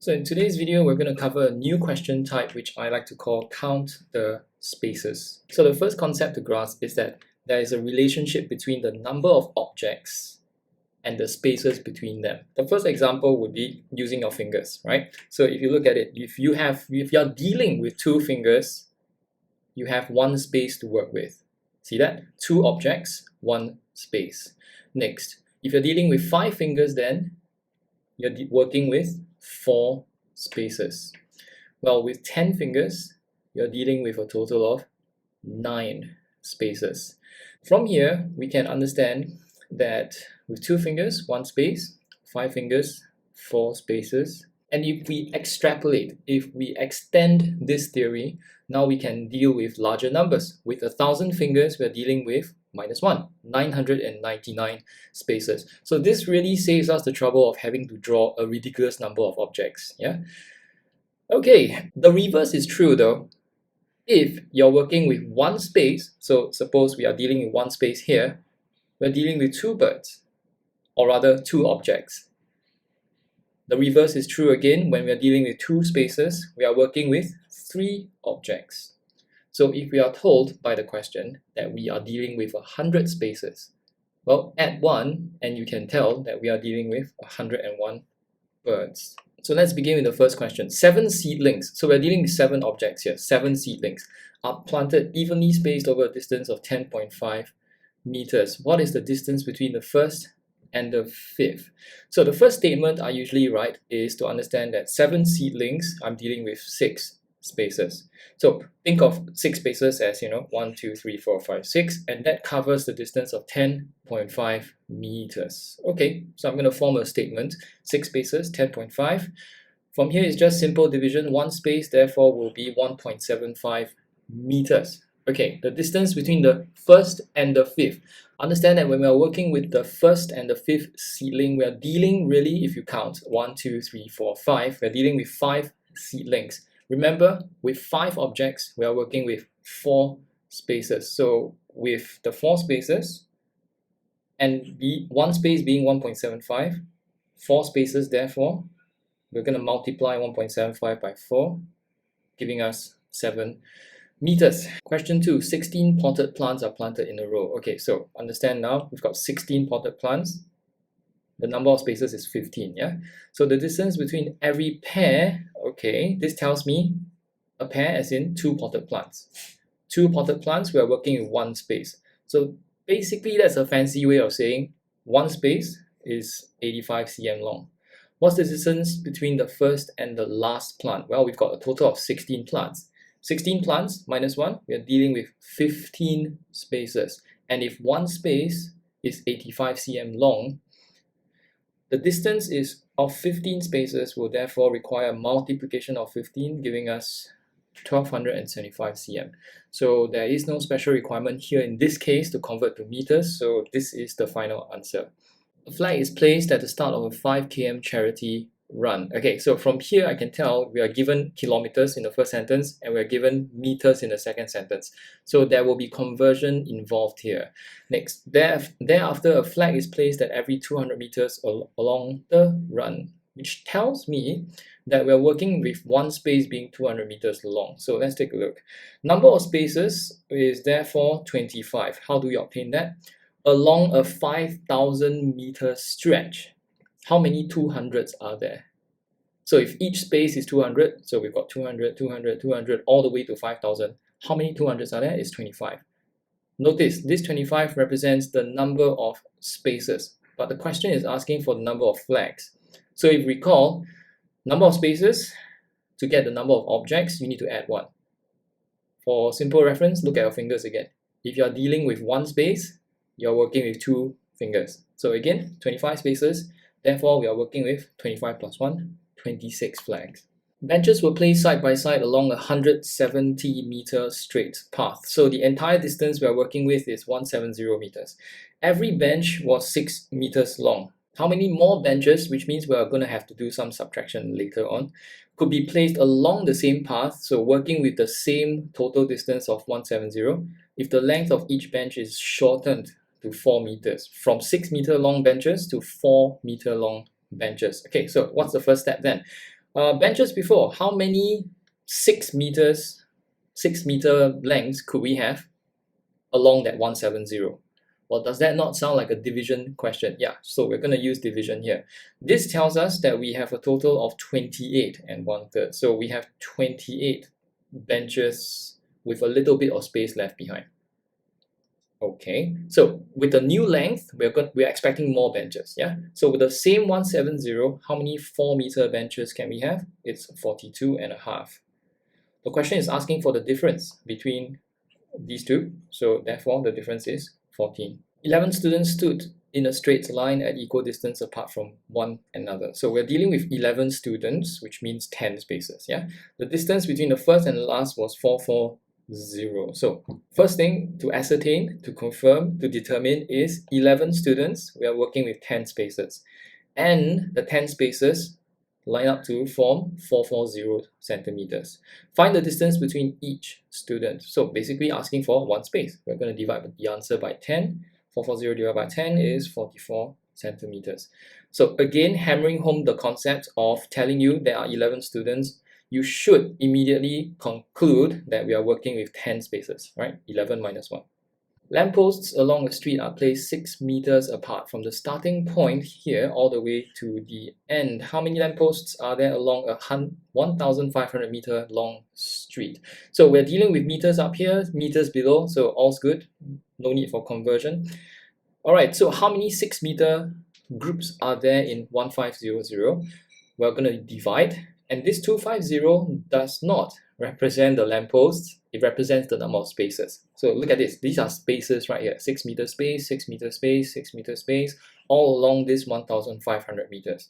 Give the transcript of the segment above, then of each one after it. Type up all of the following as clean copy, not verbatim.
So in today's video, we're going to cover a new question type which I like to call count the spaces. So the first concept to grasp is that there is a relationship between the number of objects and the spaces between them. The first example would be using your fingers, right? So if you look at it, if you're dealing with two fingers, you have one space to work with. See that? Two objects, one space. Next, if you're dealing with five fingers, then you're working with four spaces. Well, with 10 fingers, you're dealing with a total of 9 spaces. From here, we can understand that with 2 fingers, 1 space, 5 fingers, 4 spaces. And if we extrapolate, if we extend this theory, now we can deal with larger numbers. With 1,000 fingers, we're dealing with -1, 999 spaces. So this really saves us the trouble of having to draw a ridiculous number of objects. Yeah. Okay, the reverse is true though. If you're working with one space, so suppose we are dealing with one space here, we're dealing with two birds, or rather two objects. The reverse is true again. When we are dealing with two spaces, we are working with three objects. So if we are told by the question that we are dealing with 100 spaces, well, add 1 and you can tell that we are dealing with 101 birds. So let's begin with the first question. 7 seedlings. So we're dealing with 7 objects here. 7 seedlings are planted evenly spaced over a distance of 10.5 meters. What is the distance between the first and the fifth? So the first statement I usually write is to understand that 7 seedlings, I'm dealing with 6 spaces. So think of 6 spaces as, 1, 2, 3, 4, 5, 6, and that covers the distance of 10.5 meters. Okay, so I'm going to form a statement. 6 spaces, 10.5. From here, it's just simple division. 1 space, therefore, will be 1.75 meters. Okay, the distance between the first and the fifth. Understand that when we are working with the first and the fifth seedling, we are dealing really, if you count, 1, 2, 3, 4, 5, we're dealing with 5 seedlings. Remember, with 5 objects, we are working with 4 spaces. So with the 4 spaces, and one space being 1.75, 4 spaces, therefore, we're going to multiply 1.75 by 4, giving us 7 meters. Question 2, 16 potted plants are planted in a row. Okay, so understand now, we've got 16 potted plants. The number of spaces is 15, yeah? So the distance between every pair, okay, this tells me a pair as in 2 potted plants. 2 potted plants, we are working in 1 space. So basically, that's a fancy way of saying 1 space is 85 cm long. What's the distance between the first and the last plant? Well, we've got a total of 16 plants. 16 plants minus 1, we are dealing with 15 spaces. And if 1 space is 85 cm long, the distance is of 15 spaces will therefore require multiplication of 15, giving us 1275 cm. So there is no special requirement here in this case to convert to meters, so this is the final answer. A flag is placed at the start of a 5 km charity run. Okay, so from here I can tell we are given kilometers in the first sentence and we are given meters in the second sentence. So there will be conversion involved here. Next, thereafter a flag is placed at every 200 meters along the run, which tells me that we're working with 1 space being 200 meters long. So let's take a look. Number of spaces is therefore 25. How do we obtain that? Along a 5,000 meter stretch, how many 200s are there? So if each space is 200, so we've got 200, 200, 200, all the way to 5,000. How many 200s are there? It's 25. Notice, this 25 represents the number of spaces, but the question is asking for the number of flags. So if you recall, number of spaces, to get the number of objects, you need to add 1. For simple reference, look at your fingers again. If you're dealing with 1 space, you're working with 2 fingers. So again, 25 spaces, therefore we are working with 25 plus 1, 26 flags. Benches were placed side by side along a 170 meter straight path. So the entire distance we are working with is 170 meters. Every bench was 6 meters long. How many more benches, which means we are going to have to do some subtraction later on, could be placed along the same path, so working with the same total distance of 170, if the length of each bench is shortened to 4 meters, from 6 meter long benches to 4 meter long benches. Okay, so what's the first step then? Benches before, how many 6 meter lengths could we have along that 170? Well, does that not sound like a division question? Yeah, so we're going to use division here. This tells us that we have a total of 28 and 1/3. So we have 28 benches with a little bit of space left behind. Okay, so with the new length, we're expecting more benches, yeah? So with the same 170, how many 4 meter benches can we have? It's 42.5. The question is asking for the difference between these two, so therefore the difference is 14. 11 students stood in a straight line at equal distance apart from one another. So we're dealing with 11 students, which means 10 spaces, yeah? The distance between the first and the last was 440. So first thing to ascertain, to confirm, to determine is 11 students. We are working with 10 spaces. And the 10 spaces line up to form 440 centimeters. Find the distance between each student. So basically asking for one space. We're going to divide the answer by 10. 440 divided by 10 is 44 centimeters. So again, hammering home the concept of telling you there are 11 students, you should immediately conclude that we are working with 10 spaces, right? 11 minus 1. Lampposts along a street are placed 6 meters apart from the starting point here all the way to the end. How many lampposts are there along a 1,500 meter long street? So we're dealing with meters up here, meters below, so all's good. No need for conversion. Alright, so how many 6 meter groups are there in 1500? We're going to divide. And this 250 does not represent the lampposts, it represents the number of spaces. So look at this, these are spaces right here, 6 meter space, 6 meter space, 6 meter space, all along this 1500 meters.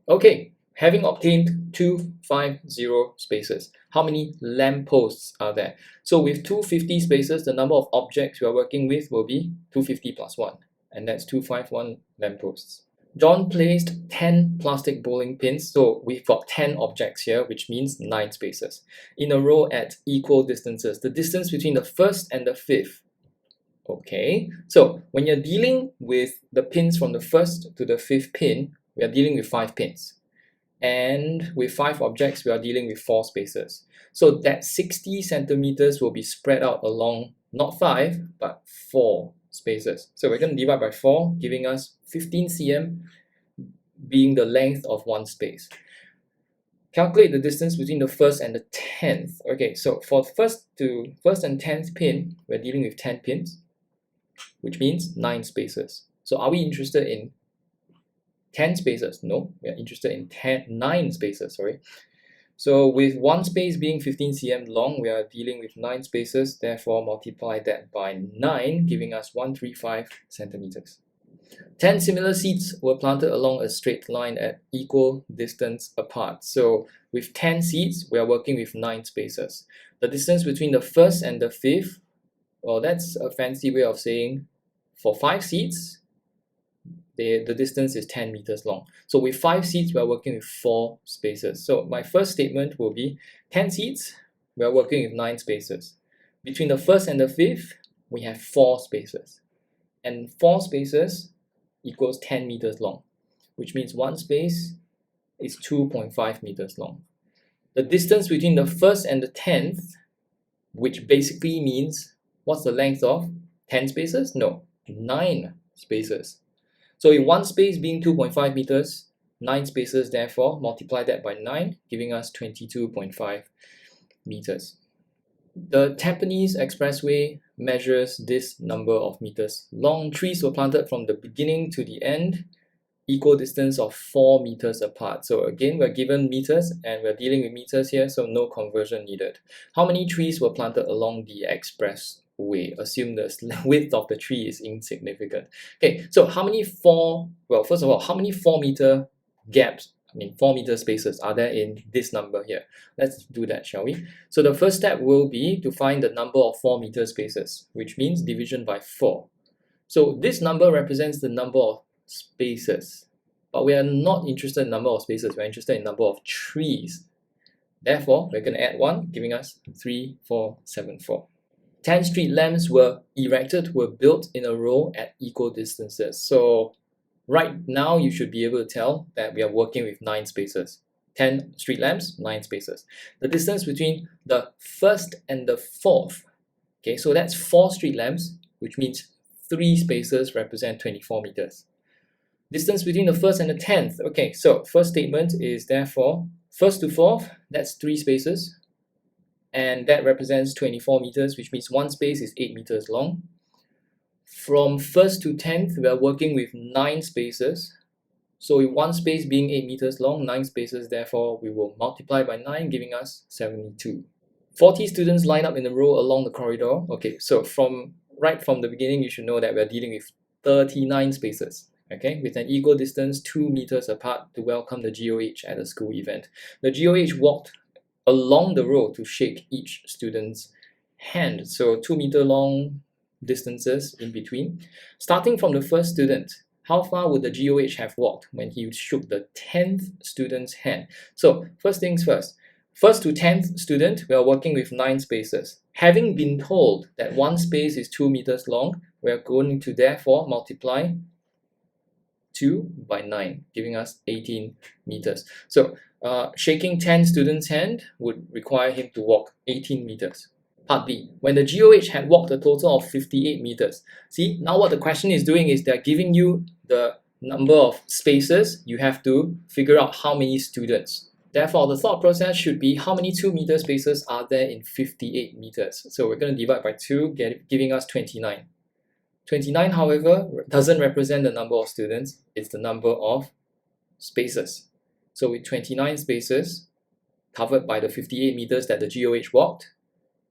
Okay, having obtained 250 spaces, how many lampposts are there? So with 250 spaces, the number of objects we are working with will be 250 plus 1, and that's 251 lampposts. John placed 10 plastic bowling pins, so we've got 10 objects here, which means 9 spaces, in a row at equal distances. The distance between the first and the fifth. Okay, so when you're dealing with the pins from the first to the fifth pin, we are dealing with 5 pins. And with 5 objects, we are dealing with 4 spaces. So that 60 centimeters will be spread out along not 5, but 4 spaces. So we're going to divide by 4, giving us 15 cm being the length of one space. Calculate the distance between the first and the 10th. Okay, so for first and 10th pin, we're dealing with 10 pins, which means 9 spaces. So are we interested in 10 spaces? No, we are interested in 9 spaces, sorry. So with one space being 15 cm long, we are dealing with 9 spaces, therefore multiply that by 9, giving us 135 centimeters. 10 similar seats were planted along a straight line at equal distance apart. So with 10 seats, we are working with 9 spaces. The distance between the first and the fifth, well, that's a fancy way of saying for 5 seats, the distance is 10 meters long. So with 5 seats, we are working with 4 spaces. So my first statement will be 10 seats, we are working with 9 spaces. Between the first and the fifth, we have 4 spaces. And 4 spaces equals 10 meters long, which means one space is 2.5 meters long. The distance between the first and the 10th, which basically means, what's the length of 10 spaces? No, 9 spaces. So in one space being 2.5 meters, 9 spaces, therefore multiply that by 9, giving us 22.5 meters. The Tampines Expressway measures this number of meters long. Trees were planted from the beginning to the end, equal distance of 4 meters apart. So again, we're given meters and we're dealing with meters here, so no conversion needed. How many trees were planted along the expressway? Assume the width of the tree is insignificant. Okay, so how many first of all, how many 4 meter gaps, 4 meter spaces are there in this number here? Let's do that, shall we? So the first step will be to find the number of 4 meter spaces, which means division by 4. So this number represents the number of spaces, but we are not interested in number of spaces, we're interested in number of trees. Therefore, we're going to add 1, giving us 3, 4, 7, 4. 10 street lamps were built in a row at equal distances. So right now, you should be able to tell that we are working with 9 spaces. 10 street lamps, 9 spaces. The distance between the first and the fourth, okay, so that's 4 street lamps, which means 3 spaces represent 24 meters. Distance between the first and the 10th, okay, so first statement is therefore first to fourth, that's 3 spaces, and that represents 24 meters, which means one space is 8 meters long. From first to 10th, we are working with 9 spaces. So with one space being 8 meters long, 9 spaces, therefore we will multiply by 9, giving us 72. 40 students line up in a row along the corridor. Okay, so right from the beginning, you should know that we're dealing with 39 spaces, okay, with an equal distance 2 meters apart to welcome the GOH at a school event. The GOH walked along the row to shake each student's hand. So 2 meter long distances in between. Starting from the first student, how far would the GOH have walked when he shook the 10th student's hand? So first things first. First to 10th student, we are working with 9 spaces. Having been told that one space is 2 meters long, we are going to therefore multiply 2 by 9, giving us 18 meters. So shaking 10 students' hand would require him to walk 18 meters. Part B, when the GOH had walked a total of 58 meters. See, now what the question is doing is they're giving you the number of spaces. You have to figure out how many students. Therefore, the thought process should be how many 2 meter spaces are there in 58 meters. So we're going to divide by 2, giving us 29. 29, however, doesn't represent the number of students. It's the number of spaces. So with 29 spaces covered by the 58 meters that the GOH walked,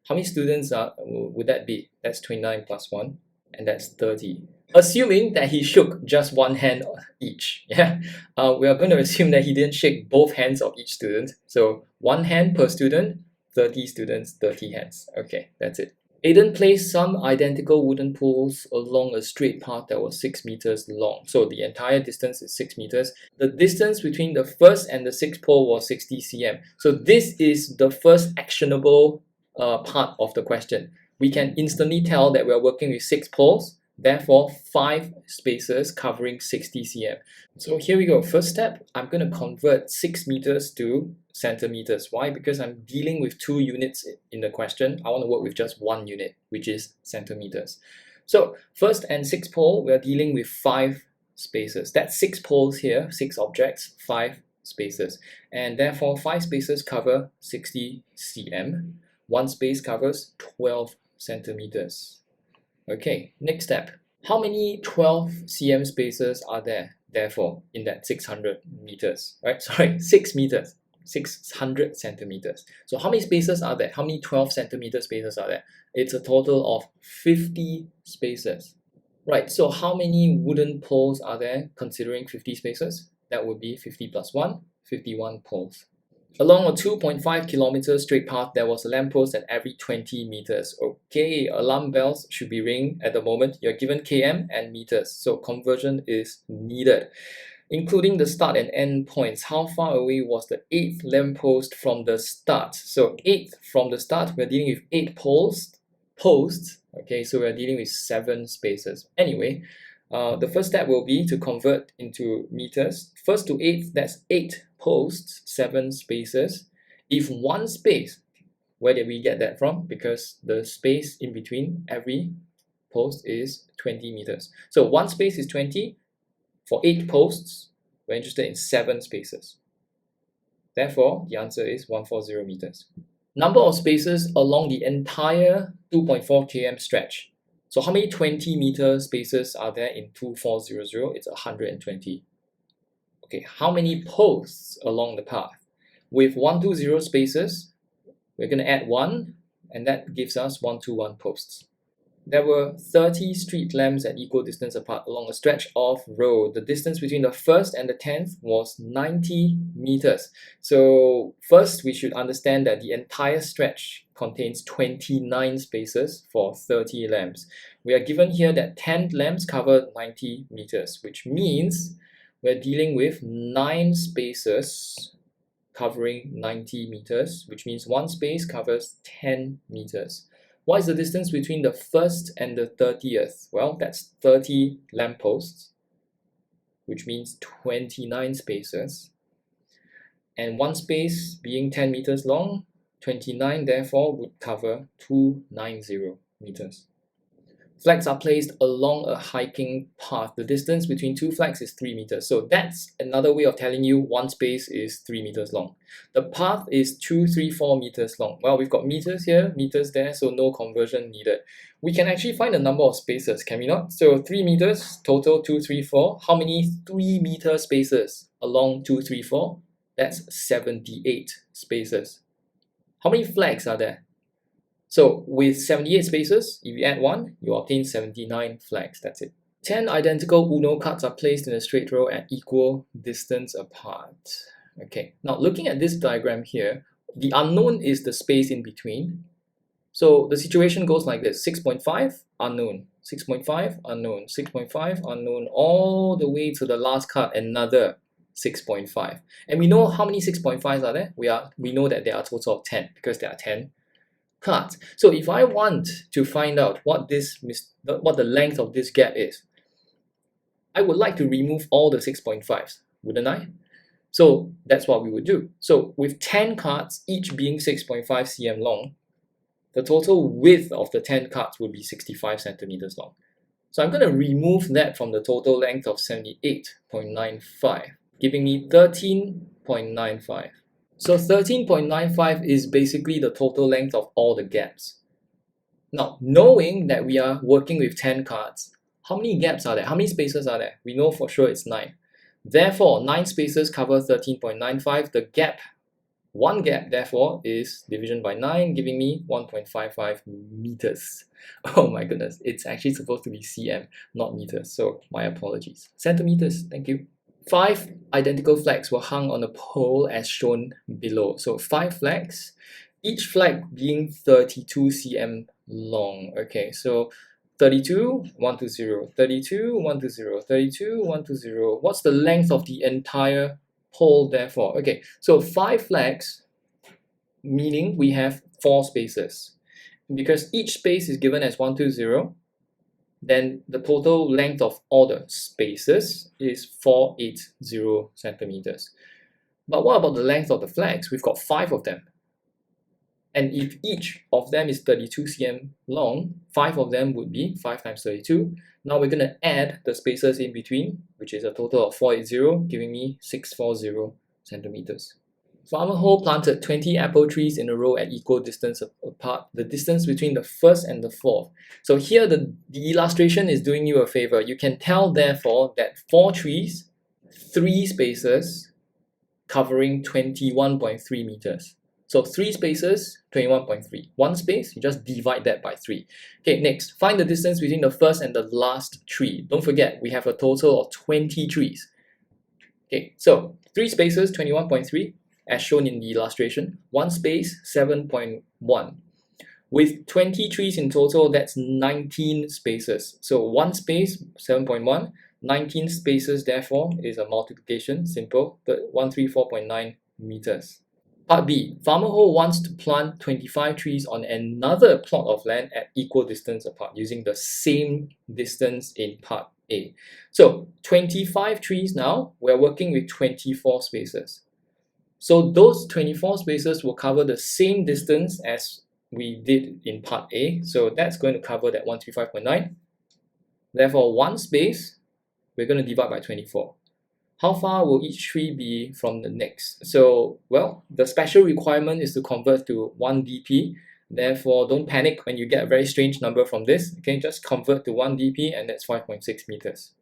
how many students would that be? That's 29 plus 1, and that's 30. Assuming that he shook just one hand each. Yeah, we are going to assume that he didn't shake both hands of each student. So one hand per student, 30 students, 30 hands. Okay, that's it. Aiden placed some identical wooden poles along a straight path that was 6 meters long. So the entire distance is 6 meters. The distance between the first and the sixth pole was 60 cm. So this is the first actionable part of the question. We can instantly tell that we're working with 6 poles, therefore 5 spaces covering 60 cm. So here we go. First step, I'm going to convert 6 meters to centimeters. Why? Because I'm dealing with 2 units in the question. I want to work with just 1 unit, which is centimeters. So first and sixth pole, we're dealing with 5 spaces. That's 6 poles here, 6 objects, 5 spaces. And therefore 5 spaces cover 60 cm. 1 space covers 12 centimeters. Okay, next step. How many 12 cm spaces are there, therefore, in that 600 meters? Right? Sorry, 6 meters. 600 centimeters. So how many spaces are there? How many 12 centimeter spaces are there? It's a total of 50 spaces. Right, so how many wooden poles are there considering 50 spaces? That would be 50 plus 1, 51 poles. Along a 2.5 kilometer straight path, there was a lamppost at every 20 meters. Okay, alarm bells should be ringing at the moment. You're given km and meters, so conversion is needed. Including the start and end points, how far away was the 8th lamppost from the start? So 8th from the start, we're dealing with 8 posts. Okay, so we're dealing with 7 spaces. Anyway, the first step will be to convert into meters. First to 8th, that's 8 posts, 7 spaces. If one space, where did we get that from? Because the space in between every post is 20 meters. So one space is 20. For 8 posts, we're interested in 7 spaces. Therefore, the answer is 140 meters. Number of spaces along the entire 2.4 km stretch. So how many 20 meter spaces are there in 2400? It's 120. Okay, how many posts along the path? With 120 spaces, we're going to add 1, and that gives us 121 posts. There were 30 street lamps at equal distance apart along a stretch of road. The distance between the first and the 10th was 90 meters. So first, we should understand that the entire stretch contains 29 spaces for 30 lamps. We are given here that 10 lamps cover 90 meters, which means we're dealing with 9 spaces covering 90 meters, which means 1 space covers 10 meters. What is the distance between the first and the 30th? Well, that's 30 lampposts, which means 29 spaces. and one space being 10 meters long, 29 therefore would cover 290 meters. Flags are placed along a hiking path. The distance between two flags is 3 meters. So that's another way of telling you one space is 3 meters long. The path is 234 meters long. Well, we've got meters here, meters there, so no conversion needed. We can actually find the number of spaces, can we not? So 3 meters, total 234. How many 3 meter spaces along 234? That's 78 spaces. How many flags are there? So with 78 spaces, if you add 1, you obtain 79 flags. That's it. 10 identical Uno cards are placed in a straight row at equal distance apart. Okay, now looking at this diagram here, the unknown is the space in between. So the situation goes like this: 6.5, unknown, 6.5, unknown, 6.5, unknown, all the way to the last card, another 6.5. And we know how many 6.5s are there? We know that there are a total of 10 because there are 10 cards. So if I want to find out what the length of this gap is, I would like to remove all the 6.5s, wouldn't I? So that's what we would do. So with 10 cards, each being 6.5 cm long, the total width of the 10 cards would be 65 centimeters long. So I'm going to remove that from the total length of 78.95, giving me 13.95. So 13.95 is basically the total length of all the gaps. Now, knowing that we are working with 10 cards, how many gaps are there? How many spaces are there? We know for sure it's 9. Therefore, 9 spaces cover 13.95. The gap, one gap, therefore, is division by 9, giving me 1.55 meters. Oh my goodness, it's actually supposed to be cm, not meters. So my apologies. Centimeters, thank you. 5 identical flags were hung on a pole as shown below. So 5 flags, each flag being 32 cm long. Okay, so 32, 120, 32, 120, 32, 120. What's the length of the entire pole therefore? Okay, so 5 flags, meaning we have 4 spaces. Because each space is given as 120, then the total length of all the spaces is 480 centimeters. But what about the length of the flags? We've got 5 of them. And if each of them is 32 cm long, 5 of them would be 5 times 32. Now we're going to add the spaces in between, which is a total of 480, giving me 640 centimeters. Farmer Ho planted 20 apple trees in a row at equal distance apart, the distance between the first and the fourth. So here the illustration is doing you a favor. You can tell therefore that 4 trees, 3 spaces, covering 21.3 meters. So 3 spaces, 21.3. 1 space, you just divide that by 3. Okay, next, find the distance between the first and the last tree. Don't forget, we have a total of 20 trees. Okay, so 3 spaces, 21.3. As shown in the illustration, 1 space, 7.1. With 20 trees in total, that's 19 spaces. So 1 space, 7.1, 19 spaces therefore is a multiplication, simple, but 134.9 meters. Part B, Farmer Ho wants to plant 25 trees on another plot of land at equal distance apart, using the same distance in part A. So 25 trees now, we're working with 24 spaces. So those 24 spaces will cover the same distance as we did in part A. So that's going to cover that 135.9. Therefore, 1 space, we're going to divide by 24. How far will each tree be from the next? So, well, the special requirement is to convert to 1 dp. Therefore, don't panic when you get a very strange number from this. Okay, just convert to 1 dp and that's 5.6 meters.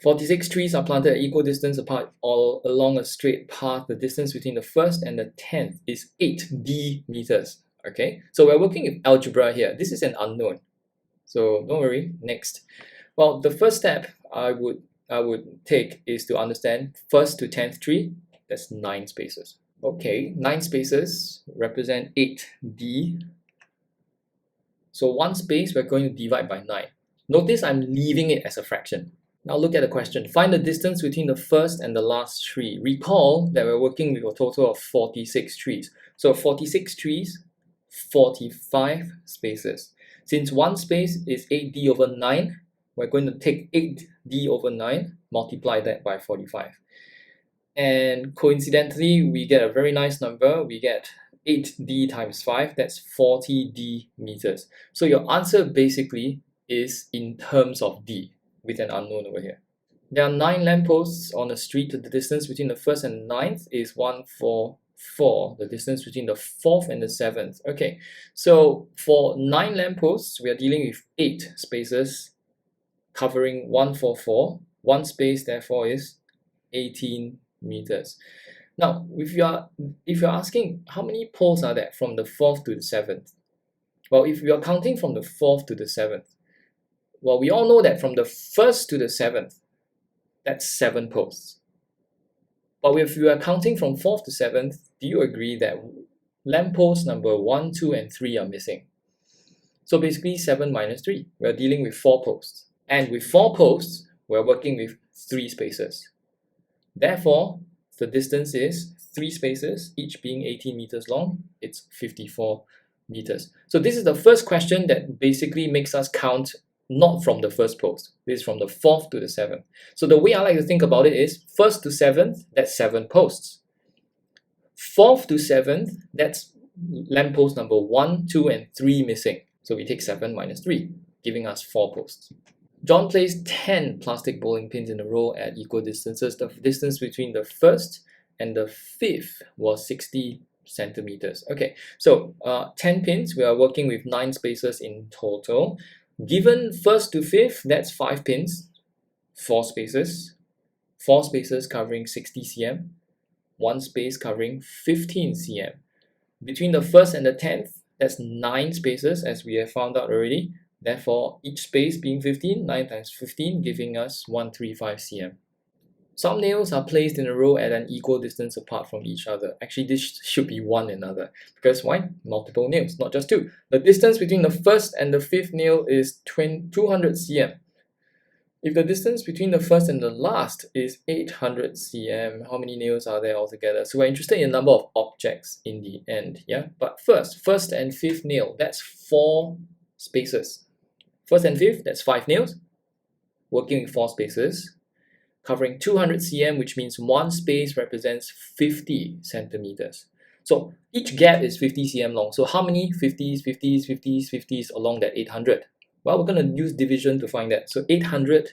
46 trees are planted at equal distance apart all along a straight path. The distance between the first and the 10th is 8d meters. Okay, so we're working with algebra here. This is an unknown. So don't worry, next. Well, the first step I would take is to understand first to 10th tree, that's 9 spaces. Okay, 9 spaces represent 8d. So 1 space we're going to divide by 9. Notice I'm leaving it as a fraction. Now look at the question. Find the distance between the first and the last tree. Recall that we're working with a total of 46 trees. So 46 trees, 45 spaces. Since 1 space is 8d over 9, we're going to take 8d over 9, multiply that by 45. And coincidentally, we get a very nice number. We get 8d times 5, that's 40d meters. So your answer basically is in terms of d, with an unknown over here. There are 9 lampposts on a street. The distance between the first and 9th is 144. The distance between the 4th and the 7th. Okay, so for 9 lampposts, we are dealing with 8 spaces covering 144. One space, therefore, is 18 meters. Now, if you're asking how many poles are there from the 4th to the 7th, well, if we are counting from the 4th to the 7th, well, we all know that from the 1st to the 7th, that's 7 posts. But if you are counting from 4th to 7th, do you agree that lamppost number 1, 2, and 3 are missing? So basically 7 minus 3, we're dealing with 4 posts. And with 4 posts, we're working with 3 spaces. Therefore, the distance is 3 spaces, each being 18 meters long. It's 54 meters. So this is the first question that basically makes us count not from the first post. This is from the 4th to the 7th. So the way I like to think about it is 1st to 7th, that's 7 posts. 4th to 7th, that's lamppost number 1, 2, and 3 missing. So we take 7 minus 3, giving us 4 posts. John placed 10 plastic bowling pins in a row at equal distances. The distance between the 1st and the 5th was 60 centimeters. Okay, so 10 pins, we are working with 9 spaces in total. Given 1st to 5th, that's 5 pins, 4 spaces. 4 spaces covering 60 cm, 1 space covering 15 cm. Between the 1st and the 10th, that's 9 spaces, as we have found out already. Therefore, each space being 15, 9 times 15, giving us 135 cm. Some nails are placed in a row at an equal distance apart from each other. Actually, this should be one another. Because why? Multiple nails, not just 2. The distance between the 1st and the 5th nail is 200 cm. If the distance between the 1st and the last is 800 cm, how many nails are there altogether? So we're interested in the number of objects in the end, yeah? But first, 1st and 5th nail, that's 4 spaces. 1st and 5th, that's 5 nails, working with 4 spaces, covering 200 cm, which means one space represents 50 centimeters. So each gap is 50 cm long. So how many 50s, 50s, 50s, 50s along that 800? Well, we're going to use division to find that. So 800,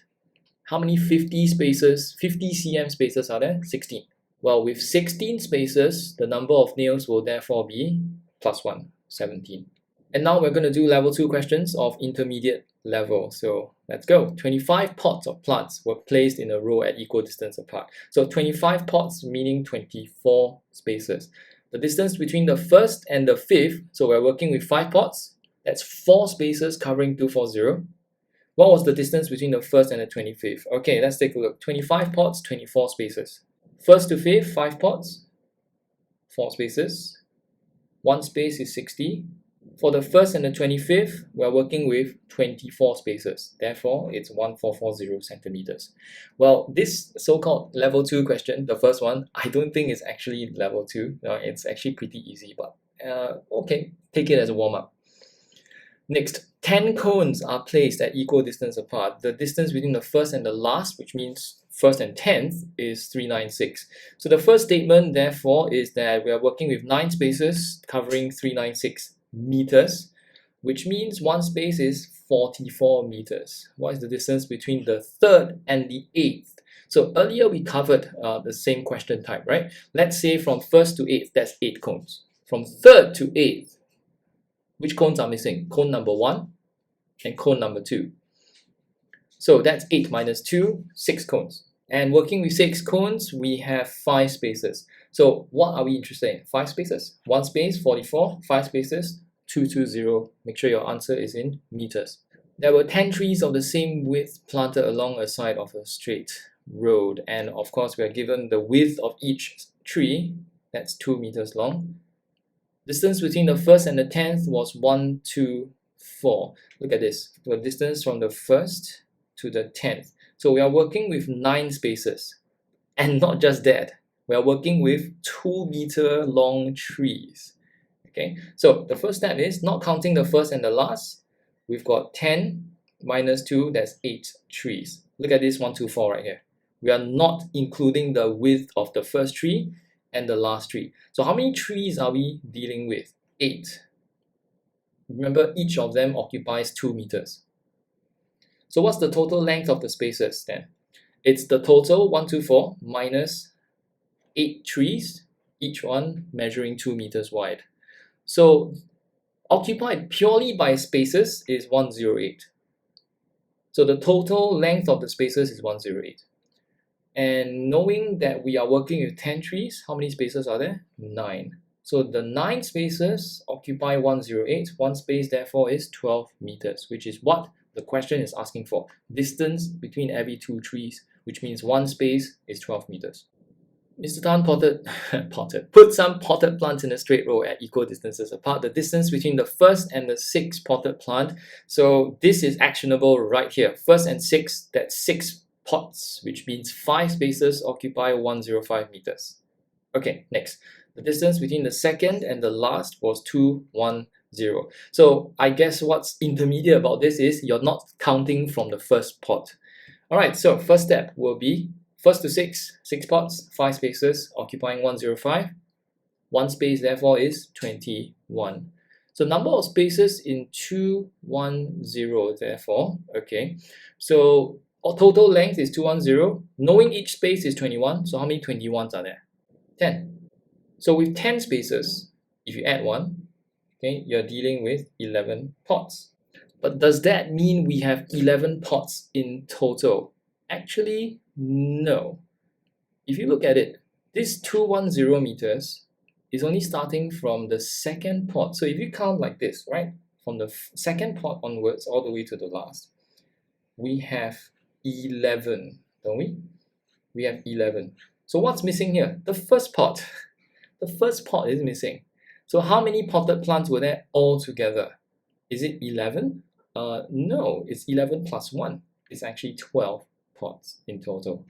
how many 50 spaces, 50 cm spaces are there? 16. Well, with 16 spaces, the number of nails will therefore be plus 1, 17. And now we're going to do level 2 questions of intermediate level. So let's go. 25 pots of plants were placed in a row at equal distance apart. So 25 pots meaning 24 spaces. The distance between the 1st and the 5th, so we're working with 5 pots. That's 4 spaces covering 240. What was the distance between the 1st and the 25th? Okay, let's take a look. 25 pots, 24 spaces. 1st to 5th, 5 pots, 4 spaces. 1 space is 60. For the 1st and the 25th, we're working with 24 spaces. Therefore, it's 1440 centimeters. Well, this so-called level 2 question, the first one, I don't think it's actually level 2. It's actually pretty easy, but okay, take it as a warm-up. Next, 10 cones are placed at equal distance apart. The distance between the 1st and the last, which means 1st and 10th, is 396. So the first statement, therefore, is that we are working with 9 spaces covering 396 meters, which means one space is 44 meters. What is the distance between the 3rd and the 8th? So earlier we covered the same question type, right? Let's say from 1st to 8th, that's 8 cones. From 3rd to 8th, which cones are missing? Cone number 1 and cone number 2. So that's 8 minus 2, 6 cones. And working with 6 cones, we have 5 spaces. So what are we interested in? 5 spaces. 1 space, 44, 5 spaces, 220. Make sure your answer is in meters. There were 10 trees of the same width planted along a side of a straight road. And of course, we are given the width of each tree. That's 2 meters long. Distance between the 1st and the 10th was 124. Look at this. The distance from the 1st to the 10th. So we are working with 9 spaces. And not just that, we are working with 2 meter long trees. Okay, so the first step is not counting the 1st and the last. We've got 10 minus 2, that's 8 trees. Look at this 124 right here. We are not including the width of the first tree and the last tree. So how many trees are we dealing with? 8. Remember, each of them occupies 2 meters. So what's the total length of the spaces then? It's the total 1, 2, 4 minus 8 trees, each one measuring 2 meters wide. So occupied purely by spaces is 108. So the total length of the spaces is 108. And knowing that we are working with 10 trees, how many spaces are there? 9. So the 9 spaces occupy 108. One space therefore is 12 meters, which is what the question is asking for. Distance between every 2 trees, which means one space is 12 meters. Mr. Tan put some potted plants in a straight row at equal distances apart. The distance between the first and the 6th potted plant. So this is actionable right here. First and 6th, that's 6 pots, which means 5 spaces occupy 105 meters. Okay, next. The distance between the second and the last was 210. So I guess what's intermediate about this is you're not counting from the first pot. Alright, so first step will be first to 6, 6 pots, 5 spaces occupying 105. One space therefore is 21. So number of spaces in 210 therefore, okay. So our total length is 210. Knowing each space is 21, so how many 21s are there? 10. So with 10 spaces, if you add 1, okay, you're dealing with 11 pots. But does that mean we have 11 pots in total? Actually, no. If you look at it, this 210 meters is only starting from the second pot. So if you count like this, right, from the second pot onwards all the way to the last, we have 11, don't we? We have 11. So what's missing here? The first pot. The first pot is missing. So how many potted plants were there altogether? Is it 11? No, it's 11 plus 1. It's actually 12 pots in total.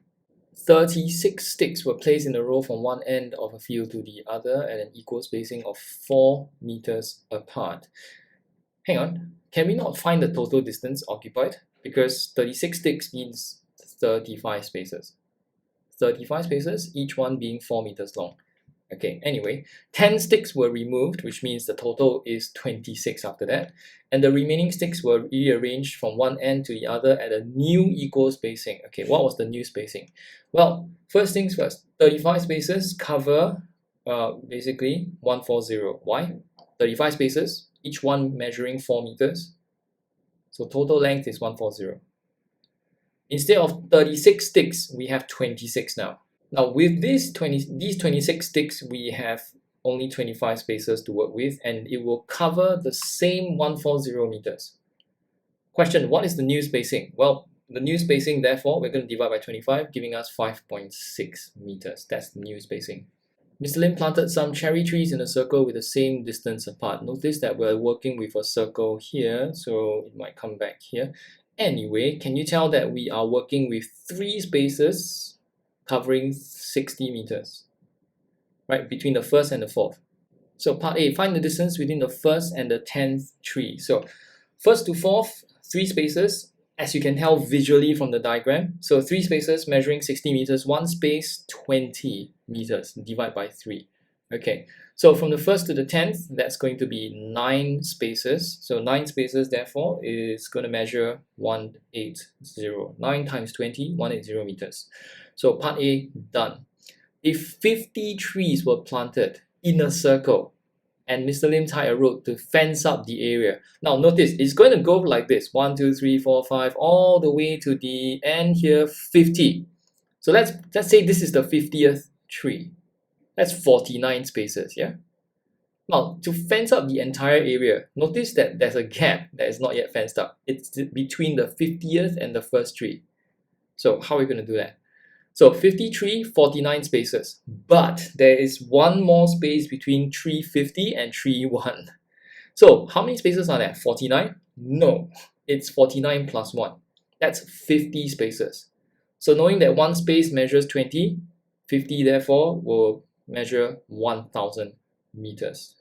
36 sticks were placed in a row from one end of a field to the other at an equal spacing of 4 meters apart. Hang on, can we not find the total distance occupied? Because 36 sticks means 35 spaces. 35 spaces, each one being 4 meters long. Okay, anyway, 10 sticks were removed, which means the total is 26 after that. And the remaining sticks were rearranged from one end to the other at a new equal spacing. Okay, what was the new spacing? Well, first things first, 35 spaces cover basically 140. Why? 35 spaces, each one measuring 4 meters. So total length is 140. Instead of 36 sticks, we have 26 now. Now with these 26 sticks, we have only 25 spaces to work with, and it will cover the same 140 meters. Question, what is the new spacing? Well, the new spacing, therefore, we're going to divide by 25, giving us 5.6 meters. That's the new spacing. Mr. Lim planted some cherry trees in a circle with the same distance apart. Notice that we're working with a circle here, so it might come back here. Anyway, can you tell that we are working with 3 spaces covering 60 meters, right, between the first and the fourth? So part A, find the distance between the first and the 10th tree. So first to fourth, 3 spaces, as you can tell visually from the diagram. So 3 spaces measuring 60 meters, 1 space 20 meters, divide by 3. Okay, so from the first to the 10th, that's going to be 9 spaces. So 9 spaces, therefore, is going to measure 180. 9 times 20, 180 meters. So part A, done. If 50 trees were planted in a circle and Mr. Lim tied a rope to fence up the area. Now notice, it's going to go like this, 1, 2, 3, 4, 5, all the way to the end here, 50. So let's say this is the 50th tree. That's 49 spaces, yeah? Now, to fence up the entire area, notice that there's a gap that is not yet fenced up. It's between the 50th and the first tree. So how are we going to do that? So 53, 49 spaces, but there is one more space between tree 50 and tree 1. So how many spaces are there? 49? No, it's 49 plus 1. That's 50 spaces. So knowing that one space measures 20, 50 therefore will measure 1000 meters.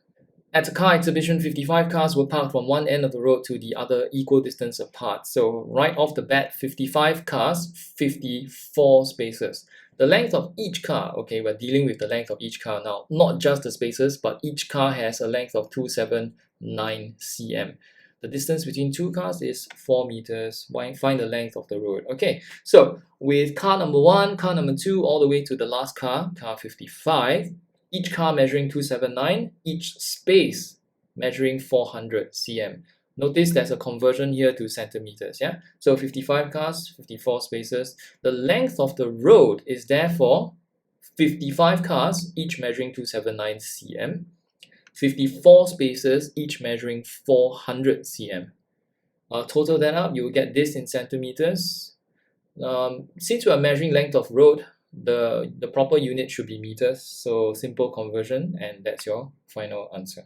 At a car exhibition, 55 cars were parked from one end of the road to the other, equal distance apart. So right off the bat, 55 cars, 54 spaces. The length of each car, okay, we're dealing with the length of each car now, not just the spaces, but each car has a length of 279 cm. The distance between two cars is 4 meters. Find the length of the road. Okay, so with car number 1, car number 2, all the way to the last car, car 55, each car measuring 279, each space measuring 400 cm. Notice there's a conversion here to centimeters, yeah? So 55 cars, 54 spaces. The length of the road is therefore 55 cars, each measuring 279 cm. 54 spaces, each measuring 400 cm. Total that up, you will get this in centimeters. Since we are measuring length of road, the proper unit should be meters, so simple conversion, and that's your final answer.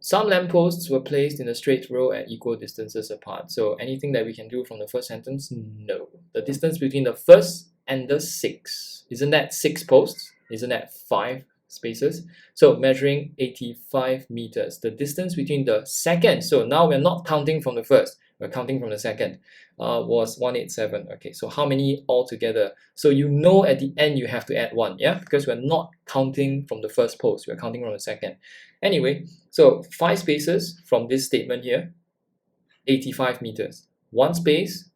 Some lampposts were placed in a straight row at equal distances apart. So anything that we can do from the first sentence? No. The distance between the first and the 6. Isn't that 6 posts? Isn't that 5 spaces? So measuring 85 meters. The distance between the second, so now we're not counting from the first, we're counting from the second, was 187. Okay, so how many altogether? So you know at the end you have to add 1, yeah? Because we're not counting from the first post, we're counting from the second. Anyway, so 5 spaces from this statement here, 85 meters. 1 space,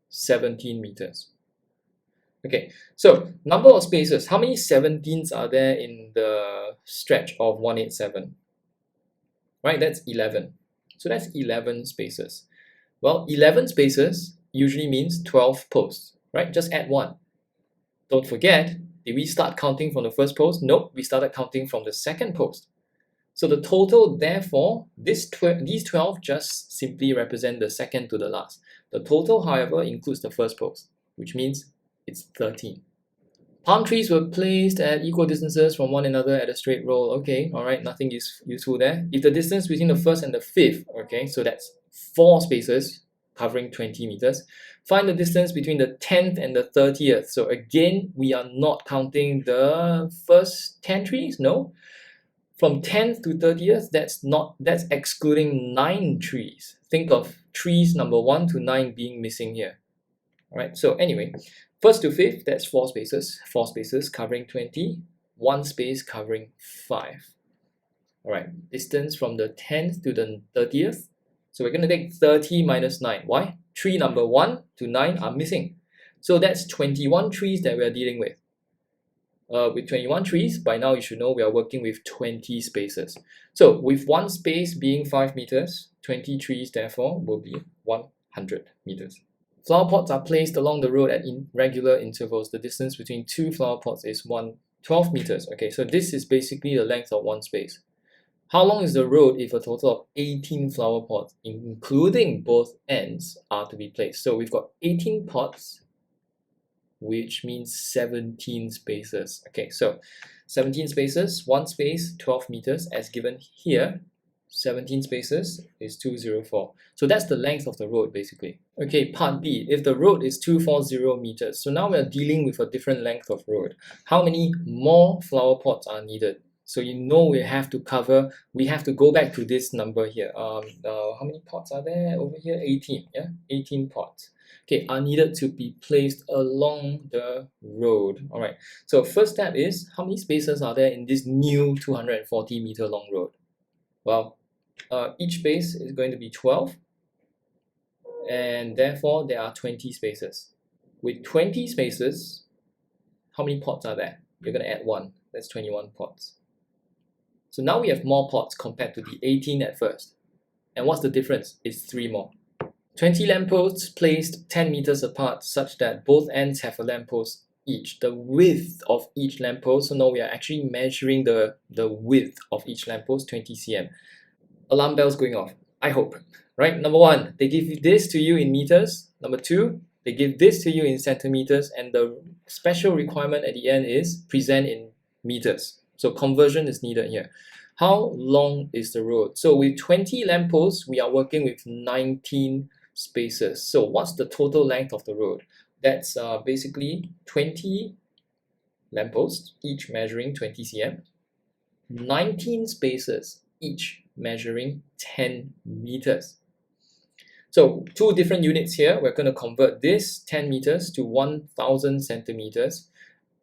17 meters. Okay, so number of spaces. How many 17s are there in the stretch of 187? Right, that's 11. So that's 11 spaces. Well, 11 spaces usually means 12 posts, right? Just add 1. Don't forget, did we start counting from the first post? Nope, we started counting from the second post. So the total, therefore, these 12 just simply represent the second to the last. The total, however, includes the first post, which means it's 13. Palm trees were placed at equal distances from one another at a straight row. Okay, alright, nothing useful there. If the distance between the first and the fifth, okay, so that's 4 spaces covering 20 meters. Find the distance between the 10th and the 30th. So again, we are not counting the first 10 trees, no. From 10th to 30th, that's excluding 9 trees. Think of trees number 1 to 9 being missing here. Alright, so anyway, first to fifth, that's 4 spaces covering 20, 1 space covering 5. Alright, distance from the 10th to the 30th. So we're going to take 30 minus 9. Why? Tree number 1 to 9 are missing. So that's 21 trees that we're dealing with. With 21 trees, by now you should know we are working with 20 spaces. So with 1 space being 5 meters, 20 trees therefore will be 100 meters. Flower pots are placed along the road at regular intervals. The distance between 2 flower pots is 12 meters. Okay, so this is basically the length of 1 space. How long is the road if a total of 18 flower pots, including both ends, are to be placed? So we've got 18 pots, which means 17 spaces. Okay, so 17 spaces, 1 space, 12 meters, as given here. 17 spaces is 204. So that's the length of the road basically. Okay, part B, if the road is 240 meters, so now we're dealing with a different length of road. How many more flower pots are needed? So you know we have to go back to this number here. How many pots are there over here? 18, yeah? 18 pots. Okay, are needed to be placed along the road. Alright, so first step is, how many spaces are there in this new 240 meter long road? Well, each space is going to be 12, and therefore there are 20 spaces. With 20 spaces, how many pots are there? You're going to add 1, that's 21 pots. So now we have more pots compared to the 18 at first. And what's the difference? It's 3 more. 20 lampposts placed 10 meters apart such that both ends have a lamppost each. The width of each lamppost, so now we are actually measuring the width of each lamppost, 20 cm. Alarm bells going off, I hope. Right, number 1, they give this to you in meters. Number 2, they give this to you in centimeters, and the special requirement at the end is present in meters. So conversion is needed here. How long is the road? So with 20 lampposts, we are working with 19 spaces. So what's the total length of the road? That's basically 20 lampposts, each measuring 20 cm. 19 spaces, each measuring 10 meters. So 2 different units here. We're going to convert this 10 meters to 1000 centimeters.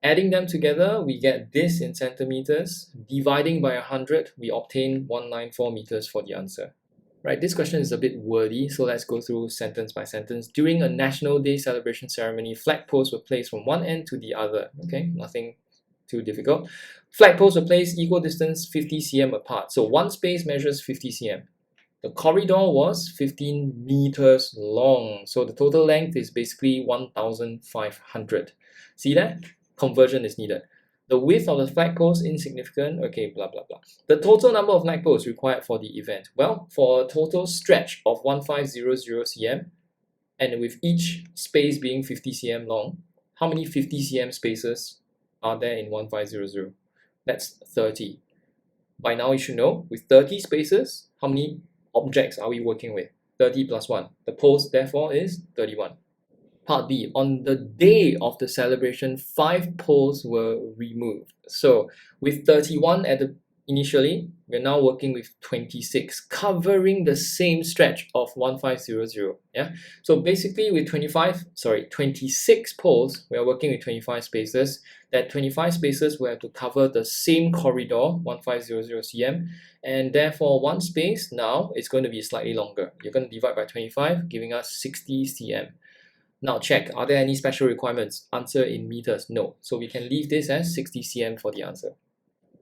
Adding them together, we get this in centimeters. Dividing by 100, we obtain 194 meters for the answer. Right, this question is a bit wordy, so let's go through sentence by sentence. During a National Day celebration ceremony, flag poles were placed from one end to the other. Okay, nothing too difficult. Flag poles were placed equal distance 50 cm apart. So one space measures 50 cm. The corridor was 15 meters long. So the total length is basically 1,500. See that? Conversion is needed. The width of the flagpoles insignificant. Okay, blah, blah, blah. The total number of flagpoles required for the event. Well, for a total stretch of 1500 cm, and with each space being 50 cm long, how many 50 cm spaces are there in 1500? That's 30. By now you should know, with 30 spaces, how many objects are we working with? 30 plus 1. The poles therefore is 31. Part B, on the day of the celebration, 5 poles were removed. So with 31 initially, we're now working with 26, covering the same stretch of 1500. Yeah. So basically with 26 poles, we are working with 25 spaces. That 25 spaces will have to cover the same corridor, 1500 cm, and therefore one space now is going to be slightly longer. You're going to divide by 25, giving us 60 cm. Now check, are there any special requirements? Answer in meters, no. So we can leave this as 60 cm for the answer.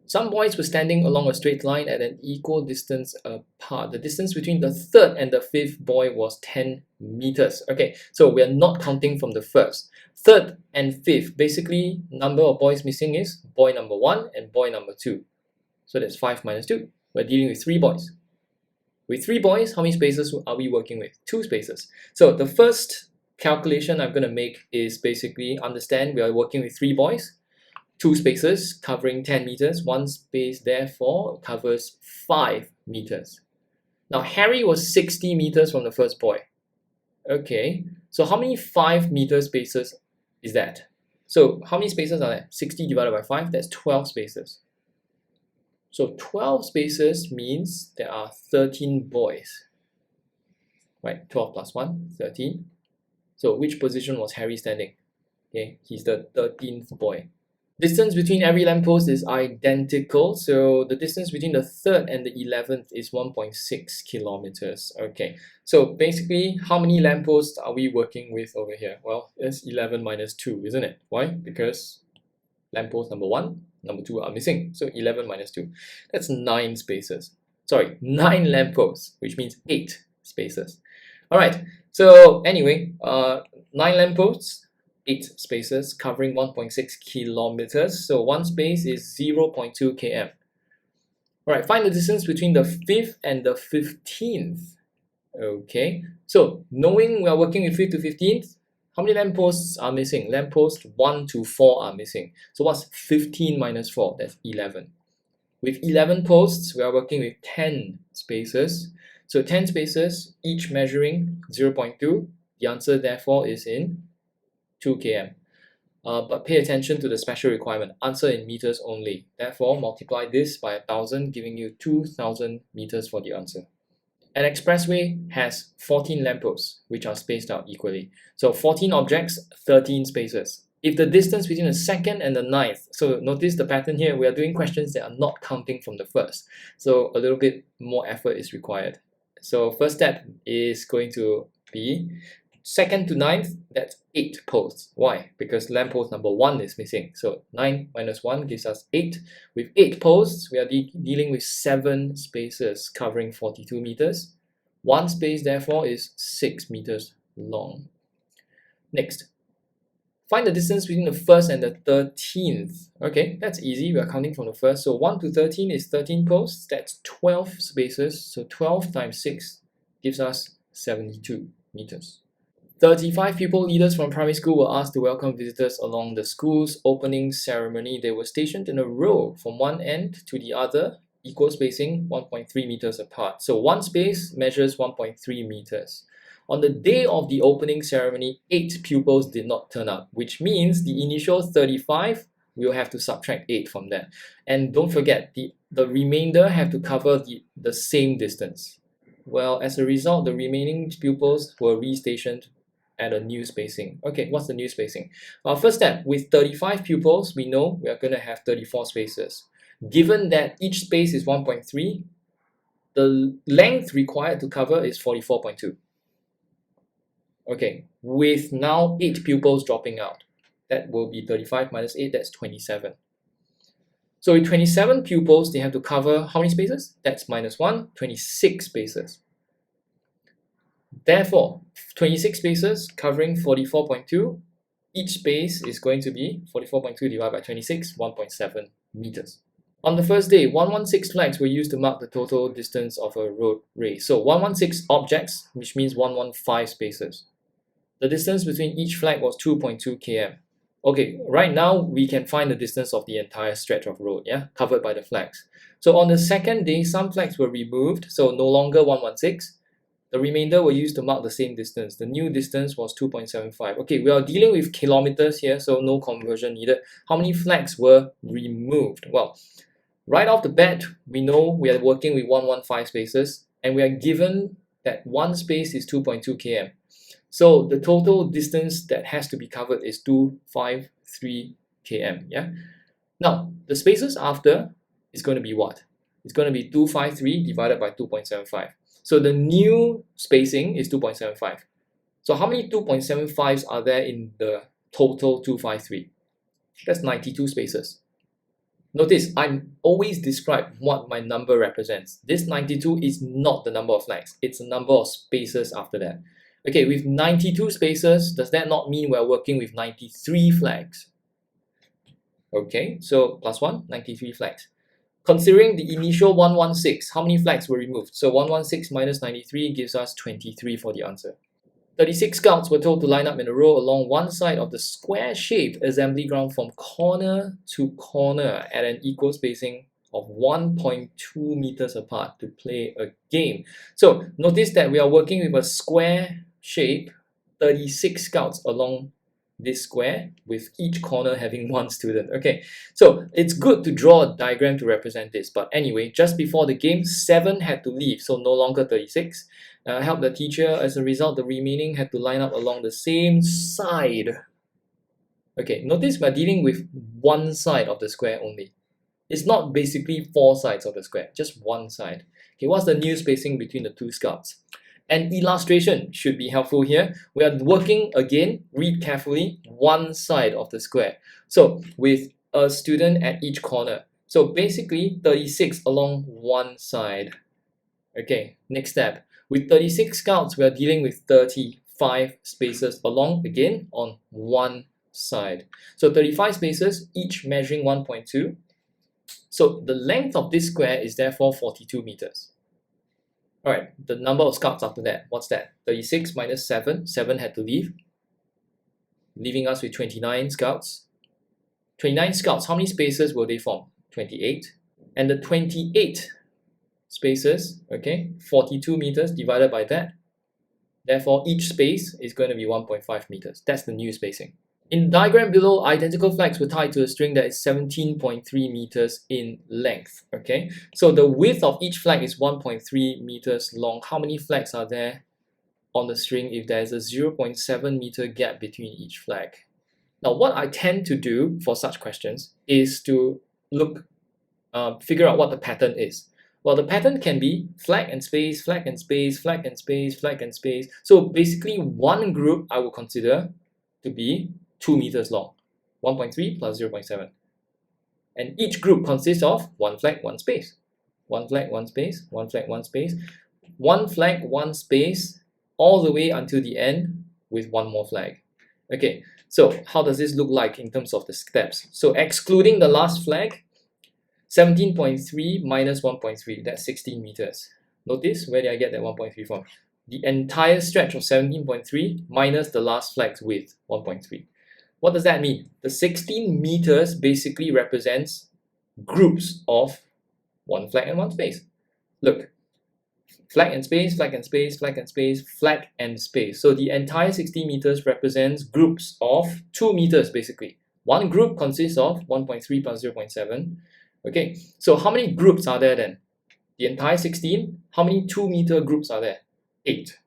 Some boys were standing along a straight line at an equal distance apart. The distance between the third and the fifth boy was 10 meters. Okay, so we are not counting from the first. Third and fifth, basically number of boys missing is boy number 1 and boy number 2. So that's 5 minus 2. We're dealing with 3 boys. With 3 boys, how many spaces are we working with? 2 spaces. So the first calculation I'm going to make is basically understand we are working with 3 boys, 2 spaces covering 10 meters, 1 space therefore covers 5 meters. Now Harry was 60 meters from the first boy. Okay, so how many 5 meter spaces is that? So how many spaces are there? 60 divided by 5, that's 12 spaces. So 12 spaces means there are 13 boys. Right, 12 plus 1, 13. So which position was Harry standing? Okay, he's the 13th boy. Distance between every lamppost is identical, so the distance between the 3rd and the 11th is 1.6 kilometers. Okay, so basically, how many lampposts are we working with over here? Well, it's 11 minus 2, isn't it? Why? Because lamppost number 1, number 2 are missing. So 11 minus 2, that's 9 spaces. Sorry, 9 lampposts, which means 8 spaces. Alright, so anyway, 9 lampposts, 8 spaces covering 1.6 kilometers. So one space is 0.2 km. Alright, find the distance between the 5th and the 15th. Okay, so knowing we are working with 5th to 15th, how many lampposts are missing? Lampposts 1 to 4 are missing. So what's 15 minus 4? That's 11. With 11 posts, we are working with 10 spaces. So 10 spaces, each measuring 0.2. The answer therefore is in 2 km. But pay attention to the special requirement. Answer in meters only. Therefore, multiply this by 1,000, giving you 2,000 meters for the answer. An expressway has 14 lampposts, which are spaced out equally. So 14 objects, 13 spaces. If the distance between the 2nd and the 9th, so notice the pattern here, we are doing questions that are not counting from the first. So a little bit more effort is required. So first step is going to be 2nd to 9th, that's 8 posts. Why? Because lamppost number 1 is missing. So 9 minus 1 gives us 8. With 8 posts, we are dealing with 7 spaces covering 42 meters. One space therefore is 6 meters long. Next, find the distance between the 1st and the 13th. Okay, that's easy. We are counting from the first. So 1 to 13 is 13 posts. That's 12 spaces. So 12 times 6 gives us 72 meters. 35 pupil leaders from primary school were asked to welcome visitors along the school's opening ceremony. They were stationed in a row from one end to the other, equal spacing 1.3 meters apart. So one space measures 1.3 meters. On the day of the opening ceremony, 8 pupils did not turn up, which means the initial 35 will have to subtract 8 from that. And don't forget, the remainder have to cover the same distance. Well, as a result, the remaining pupils were restationed at a new spacing. Okay, what's the new spacing? Our first step, with 35 pupils, we know we are going to have 34 spaces. Given that each space is 1.3, the length required to cover is 44.2. Okay, with now 8 pupils dropping out, that will be 35 minus 8, that's 27. So with 27 pupils, they have to cover how many spaces? That's minus 1, 26 spaces. Therefore, 26 spaces covering 44.2, each space is going to be 44.2 divided by 26, 1.7 meters. On the first day, 116 flags were used to mark the total distance of a road race. So 116 objects, which means 115 spaces. The distance between each flag was 2.2 km. Okay, right now we can find the distance of the entire stretch of road, yeah, covered by the flags. So on the second day, some flags were removed, so no longer 116. The remainder were used to mark the same distance. The new distance was 2.75. Okay, we are dealing with kilometers here, so no conversion needed. How many flags were removed? Well, right off the bat, we know we are working with 115 spaces, and we are given that one space is 2.2 km. So the total distance that has to be covered is 253 km. Yeah. Now the spaces after is going to be what? It's going to be 253 divided by 2.75. So the new spacing is 2.75. So how many 2.75s are there in the total 253? That's 92 spaces. Notice I'm always describe what my number represents. This 92 is not the number of flags. It's the number of spaces after that. Okay, with 92 spaces, does that not mean we're working with 93 flags? Okay, so plus 1, 93 flags. Considering the initial 116, how many flags were removed? So 116 minus 93 gives us 23 for the answer. 36 scouts were told to line up in a row along one side of the square-shaped assembly ground from corner to corner at an equal spacing of 1.2 meters apart to play a game. So notice that we are working with a square shape, 36 scouts along this square with each corner having one student. Okay, so it's good to draw a diagram to represent this, but anyway, just before the game, 7 had to leave, so no longer 36. Help the teacher. As a result, the remaining had to line up along the same side. Okay, notice we're dealing with one side of the square only. It's not basically 4 sides of the square, just one side. Okay, what's the new spacing between the two scouts? An illustration should be helpful here. We are working, again, read carefully, one side of the square. So with a student at each corner. So basically 36 along one side. Okay, next step. With 36 scouts, we are dealing with 35 spaces along, again, on one side. So 35 spaces, each measuring 1.2. So the length of this square is therefore 42 meters. Alright, the number of scouts after that, what's that? 36 minus 7, 7 had to leave, leaving us with 29 scouts. 29 scouts, how many spaces will they form? 28. And the 28 spaces, okay, 42 meters divided by that. Therefore, each space is going to be 1.5 meters. That's the new spacing. In the diagram below, identical flags were tied to a string that is 17.3 meters in length. Okay, so the width of each flag is 1.3 meters long. How many flags are there on the string if there is a 0.7 meter gap between each flag? Now, what I tend to do for such questions is to figure out what the pattern is. Well, the pattern can be flag and space, flag and space, flag and space, flag and space. So basically, one group I will consider to be 2 meters long, 1.3 plus 0.7. And each group consists of one flag, one space. One flag, one space, one flag, one space. One flag, one space, all the way until the end with one more flag. Okay, so how does this look like in terms of the steps? So excluding the last flag, 17.3 minus 1.3, that's 16 meters. Notice, where did I get that 1.3 from? The entire stretch of 17.3 minus the last flag's width, 1.3. What does that mean? The 16 meters basically represents groups of one flag and one space. Look, flag and space, flag and space, flag and space, flag and space. So the entire 16 meters represents groups of 2 meters basically. One group consists of 1.3 plus 0.7. Okay, so how many groups are there then? the entire 16, how many 2-meter groups are there? 8.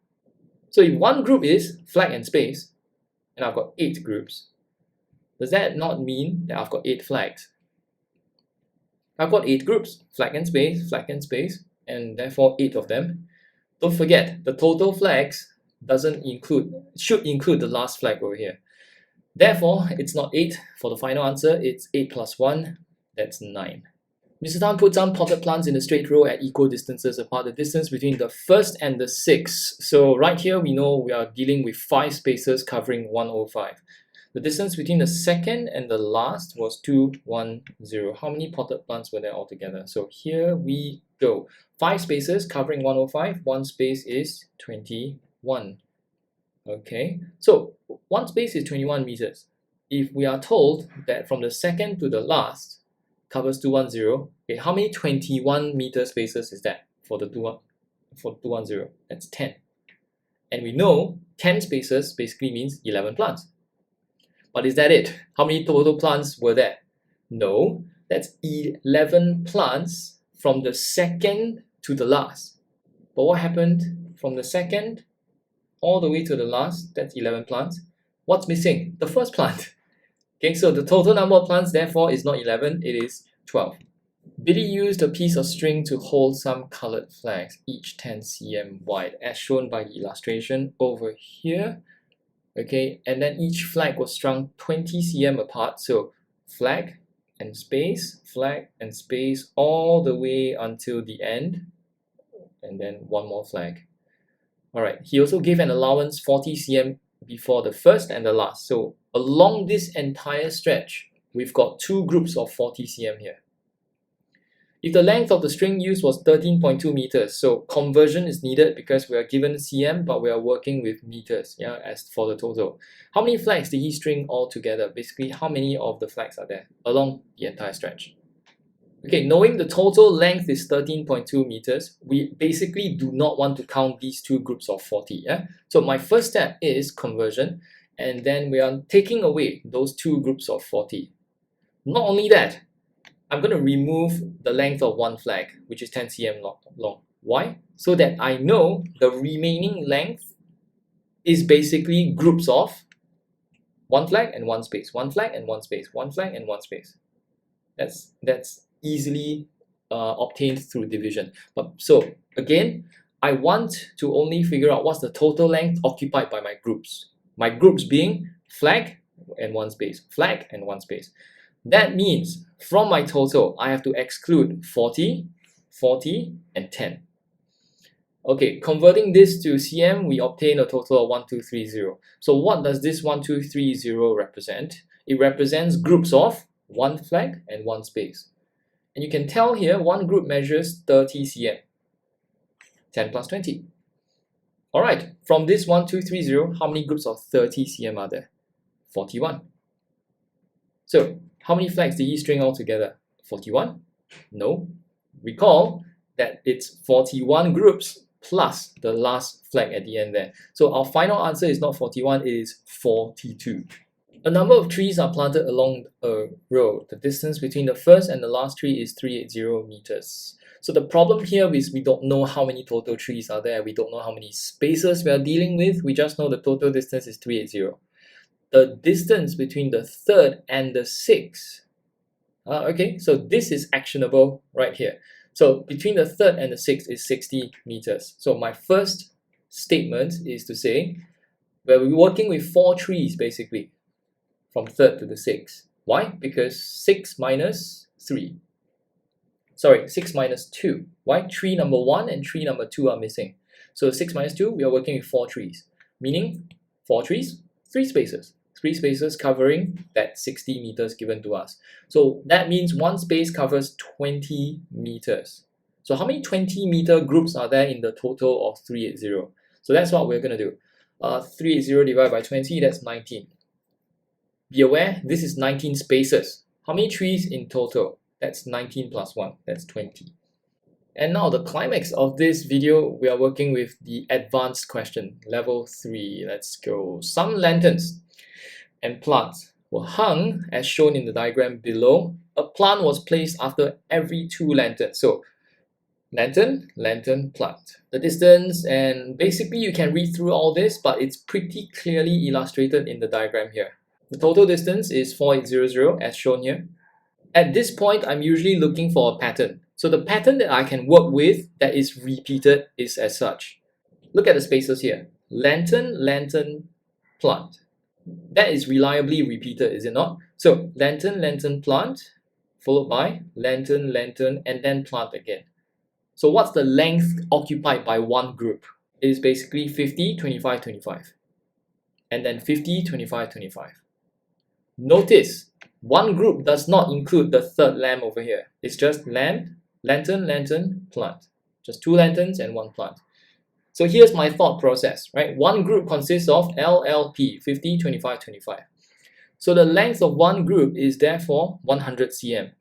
So if one group is flag and space, and I've got 8 groups, does that not mean that I've got 8 flags? I've got 8 groups, flag and space, and therefore 8 of them. Don't forget, the total flags should include the last flag over here. Therefore, it's not 8 for the final answer, it's 8 plus 1, that's 9. Mr. Tan put some potted plants in a straight row at equal distances apart, the distance between the first and the sixth. So right here we know we are dealing with 5 spaces covering 105. The distance between the second and the last was 210. How many potted plants were there altogether? So here we go. 5 spaces covering 105, 1 space is 21. Okay, so 1 space is 21 meters. If we are told that from the second to the last covers 210, okay, how many 21 meter spaces is that for the 210? That's 10. And we know 10 spaces basically means 11 plants. But is that it? How many total plants were there? No, that's 11 plants from the second to the last. But what happened from the second all the way to the last? That's 11 plants. What's missing? The first plant. Okay, so the total number of plants therefore is not 11, it is 12. Biddy used a piece of string to hold some colored flags, each 10 cm wide, as shown by the illustration over here. Okay, and then each flag was strung 20 cm apart, so flag and space, all the way until the end, and then one more flag. Alright, he also gave an allowance 40 cm before the first and the last. So along this entire stretch, we've got 2 groups of 40 cm here. If the length of the string used was 13.2 meters, so conversion is needed because we are given cm, but we are working with meters, yeah, as for the total. How many flags did he string all together? Basically, how many of the flags are there along the entire stretch? Okay, knowing the total length is 13.2 meters, we basically do not want to count these 2 groups of 40. Yeah? So my first step is conversion, and then we are taking away those 2 groups of 40. Not only that, I'm going to remove the length of one flag, which is 10 cm long. Why? So that I know the remaining length is basically groups of 1 flag and 1 space, 1 flag and 1 space, 1 flag and 1 space. That's easily obtained through division. But so again, I want to only figure out what's the total length occupied by my groups. My groups being flag and 1 space, flag and 1 space. That means from my total, I have to exclude 40, 40, and 10. Okay, converting this to cm, we obtain a total of 1230. So what does this 1230 represent? It represents groups of 1 flag and 1 space. And you can tell here, one group measures 30 cm. 10 plus 20. Alright, from this 1230, how many groups of 30 cm are there? 41. So, how many flags did he string all together? 41? No. Recall that it's 41 groups plus the last flag at the end there. So our final answer is not 41, it is 42. A number of trees are planted along a road. The distance between the first and the last tree is 380 meters. So the problem here is we don't know how many total trees are there. We don't know how many spaces we are dealing with. We just know the total distance is 380. The distance between the third and the sixth. Okay, so this is actionable right here. So between the third and the sixth is 60 meters. So my first statement is to say, well, we're working with 4 trees basically, from third to the sixth. Why? Because 6 minus 3. Sorry, 6 minus 2. Why? Tree number 1 and tree number 2 are missing. So 6 minus 2, we are working with 4 trees. Meaning 4 trees, 3 spaces. 3 spaces covering that 60 meters given to us. So that means one space covers 20 meters. So how many 20 meter groups are there in the total of 380? So that's what we're going to do. 380 divided by 20, that's 19. Be aware, this is 19 spaces. How many trees in total? That's 19 plus 1, that's 20. And now the climax of this video, we are working with the advanced question, level 3. Let's go. Some lanterns and plants were hung as shown in the diagram below. A plant was placed after every 2 lanterns. So Lantern, lantern, plant. The distance, and basically you can read through all this, but it's pretty clearly illustrated in the diagram here. The total distance is 4800 as shown here. At this point, I'm usually looking for a pattern. So the pattern that I can work with that is repeated is as such. Look at the spaces here. Lantern, lantern, plant. That is reliably repeated, is it not? So lantern, lantern, plant, followed by lantern, lantern, and then plant again. So what's the length occupied by one group? It is basically 50, 25, 25. And then 50, 25, 25. Notice, one group does not include the third lamp over here. It's just lamp, lantern, lantern, plant. Just 2 lanterns and 1 plant. So here's my thought process, right? One group consists of LLP, 50, 25, 25. So the length of one group is therefore 100 cm.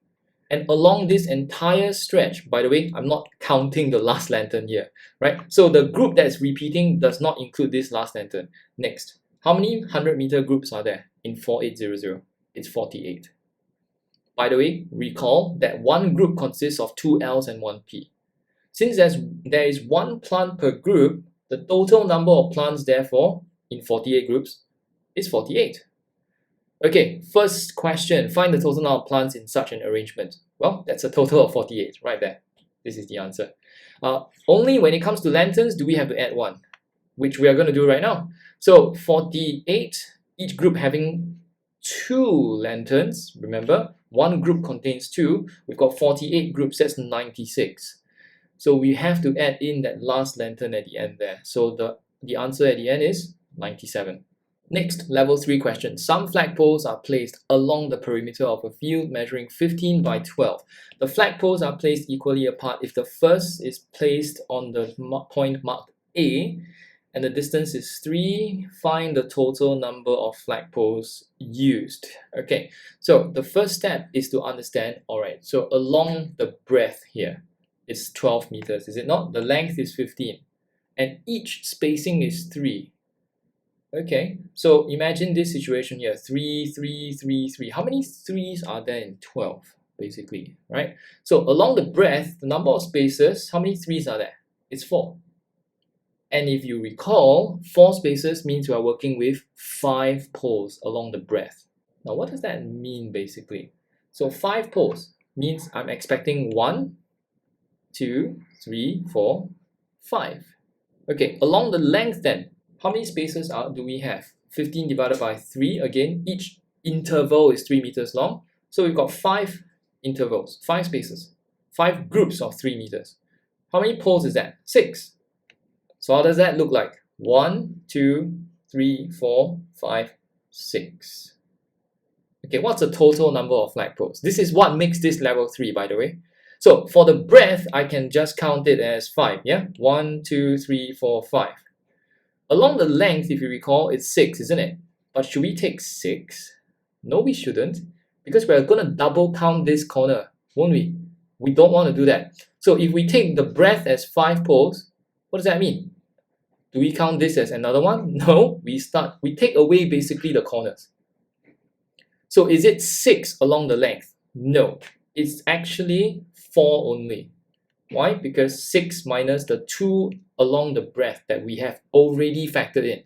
And along this entire stretch, by the way, I'm not counting the last lantern here, right? So the group that's repeating does not include this last lantern. Next, how many 100-meter groups are there in 4800? It's 48. By the way, recall that one group consists of 2 Ls and 1 P. Since there is 1 plant per group, the total number of plants, therefore, in 48 groups is 48. Okay, first question, find the total number of plants in such an arrangement. Well, that's a total of 48 right there. This is the answer. Only when it comes to lanterns do we have to add 1, which we are going to do right now. So 48, each group having 2 lanterns. Remember, one group contains 2. We've got 48 groups, that's 96. So we have to add in that last lantern at the end there. So the answer at the end is 97. Next, level 3 question. Some flagpoles are placed along the perimeter of a field measuring 15 by 12. The flagpoles are placed equally apart if the first is placed on the point marked A and the distance is 3. Find the total number of flagpoles used. Okay, so the first step is to understand, alright, so along the breadth here, it's 12 meters, is it not? The length is 15 and each spacing is 3. Okay, so imagine this situation here, 3, 3, 3, 3. How many 3s are there in 12, basically, right? So along the breadth, the number of spaces, how many 3s are there? It's 4. And if you recall, 4 spaces means you are working with 5 poles along the breadth. Now what does that mean basically? So 5 poles means I'm expecting 1, 2, 3, 4, 5. Okay, along the length then, how many spaces do we have? 15 divided by 3. Again, each interval is 3 meters long. So we've got 5 intervals, 5 spaces, 5 groups of 3 meters. How many poles is that? 6. So how does that look like? 1, 2, 3, 4, 5, 6. Okay, what's the total number of flagpoles? This is what makes this level 3, by the way. So for the breadth, I can just count it as 5, yeah? 1, 2, 3, 4, 5. Along the length, if you recall, it's 6, isn't it? But should we take 6? No, we shouldn't, because we're going to double count this corner, won't we? We don't want to do that. So if we take the breadth as 5 poles, what does that mean? Do we count this as another one? No, we take away basically the corners. So is it 6 along the length? No, it's actually 4 only. Why? Because 6 minus the 2 along the breadth that we have already factored in.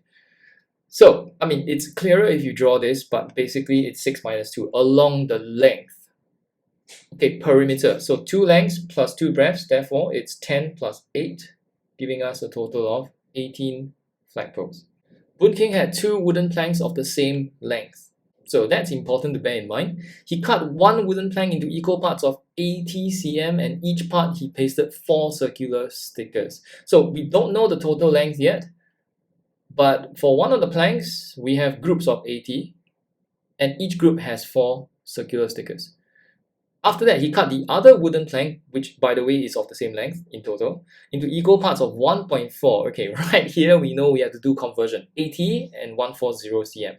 So, I mean, it's clearer if you draw this, but basically it's 6 minus 2 along the length. Okay, perimeter. So 2 lengths plus 2 breadths, therefore it's 10 plus 8, giving us a total of 18 flagpoles. Boon King had 2 wooden planks of the same length. So that's important to bear in mind. He cut 1 wooden plank into equal parts of 80 cm and each part he pasted 4 circular stickers. So we don't know the total length yet, but for one of the planks, we have groups of 80 and each group has 4 circular stickers. After that, he cut the other wooden plank, which by the way is of the same length in total, into equal parts of 1.4. Okay, right here we know we have to do conversion, 80 and 140 cm.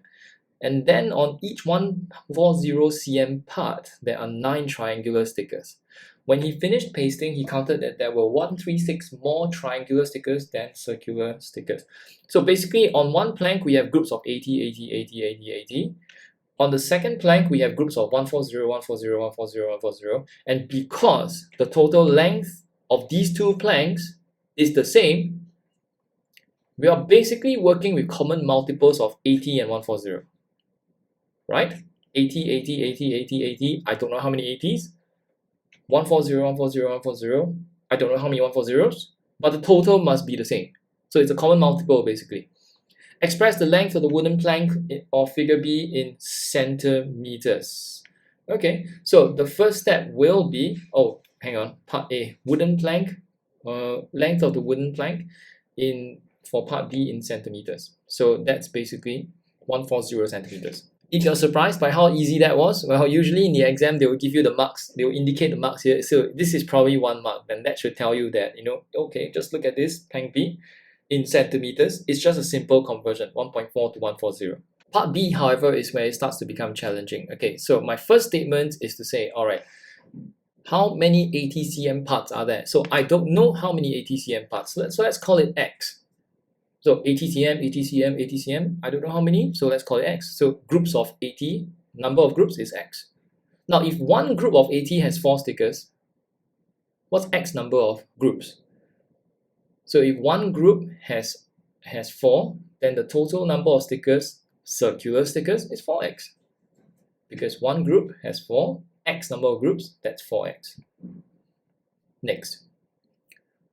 And then on each 140 cm part, there are 9 triangular stickers. When he finished pasting, he counted that there were 136 more triangular stickers than circular stickers. So basically, on one plank, we have groups of 80, 80, 80, 80, 80. On the second plank, we have groups of 140, 140, 140, 140. And because the total length of these two planks is the same, we are basically working with common multiples of 80 and 140, right? 80, 80, 80, 80, 80, I don't know how many 80s. 140, 140, 140, I don't know how many 140s, but the total must be the same. So it's a common multiple basically. Express the length of the wooden plank of figure B in centimeters. Okay, so the first step will be, oh, hang on, part A, wooden plank, length of the wooden plank for part B in centimeters. So that's basically 140 centimeters. If you're surprised by how easy that was, well, usually in the exam, they will give you the marks. They will indicate the marks here. So this is probably 1 mark. Then that should tell you that, okay, just look at this, plank B in centimeters. It's just a simple conversion, 1.4 to 140. Part B, however, is where it starts to become challenging. Okay, so my first statement is to say, all right, how many 80 cm parts are there? So I don't know how many 80 cm parts. So let's call it X. So 80 cm, 80 cm, 80 cm, I don't know how many, so let's call it X. So groups of 80, number of groups is X. Now, if one group of 80 has 4 stickers, what's X number of groups? So if one group has 4, then the total number of stickers, circular stickers, is 4X. Because one group has 4, X number of groups, that's 4X. Next.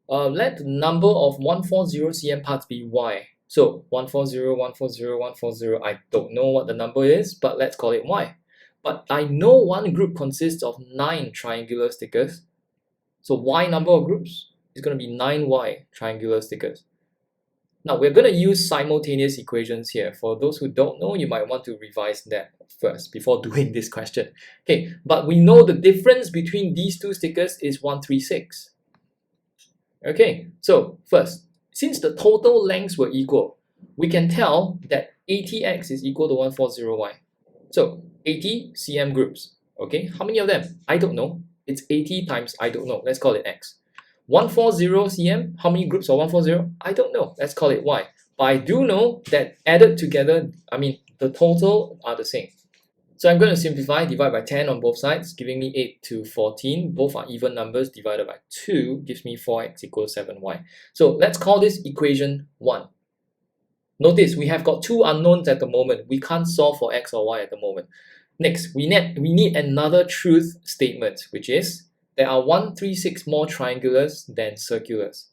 Let the number of 140 cm parts be Y. So 140, 140, 140, I don't know what the number is, but let's call it Y. But I know one group consists of 9 triangular stickers. So Y number of groups is going to be 9Y triangular stickers. Now we're going to use simultaneous equations here. For those who don't know, you might want to revise that first before doing this question. Okay, but we know the difference between these two stickers is 136. Okay, so first, since the total lengths were equal, we can tell that 80x is equal to 140y. So 80 cm groups. Okay, how many of them? I don't know. It's 80 times I don't know. Let's call it x. 140 cm, how many groups of 140? I don't know. Let's call it y. But I do know that added together, the total are the same. So I'm going to simplify, divide by 10 on both sides, giving me 8 to 14. Both are even numbers, divided by 2 gives me 4x equals 7y. So let's call this equation 1. Notice we have got 2 unknowns at the moment. We can't solve for x or y at the moment. Next, we need another truth statement, which is there are 136 more triangulars than circulars.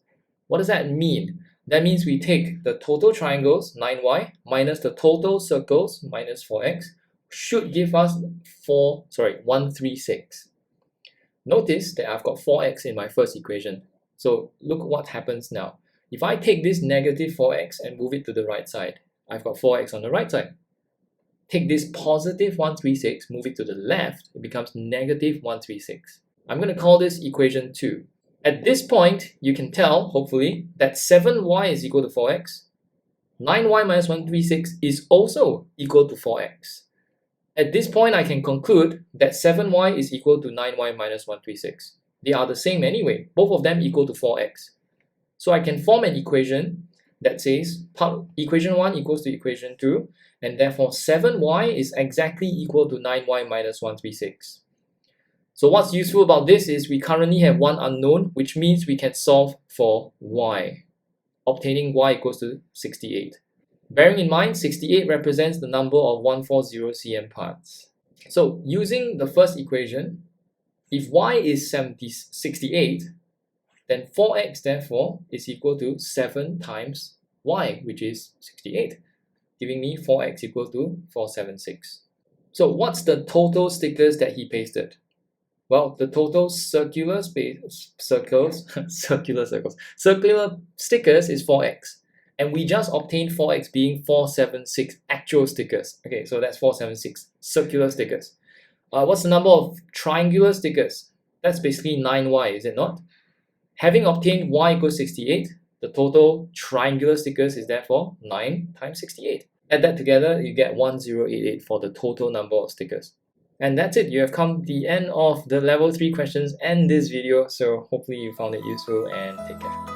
What does that mean? That means we take the total triangles, 9y, minus the total circles, minus 4x, should give us 136. Notice that I've got 4x in my first equation. So look what happens now. If I take this negative 4x and move it to the right side, I've got 4x on the right side. Take this positive 136, move it to the left, it becomes negative 136. I'm going to call this equation 2. At this point, you can tell, hopefully, that 7y is equal to 4x. 9y minus 136 is also equal to 4x. At this point, I can conclude that 7y is equal to 9y minus 136. They are the same anyway, both of them equal to 4x. So I can form an equation that says equation 1 equals to equation 2, and therefore 7y is exactly equal to 9y minus 136. So what's useful about this is we currently have one unknown, which means we can solve for y, obtaining y equals to 68. Bearing in mind, 68 represents the number of 140 cm parts. So using the first equation, if y is 68, then 4x therefore is equal to 7 times y, which is 68, giving me 4x equal to 476. So what's the total stickers that he pasted? Well, the total circular stickers is 4x. And we just obtained 4x being 476 actual stickers. Okay, so that's 476 circular stickers. What's the number of triangular stickers? That's basically 9y, is it not? Having obtained y equals 68, the total triangular stickers is therefore 9 times 68. Add that together, you get 1088 for the total number of stickers. And that's it. You have come to the end of the level 3 questions and this video. So hopefully you found it useful, and take care.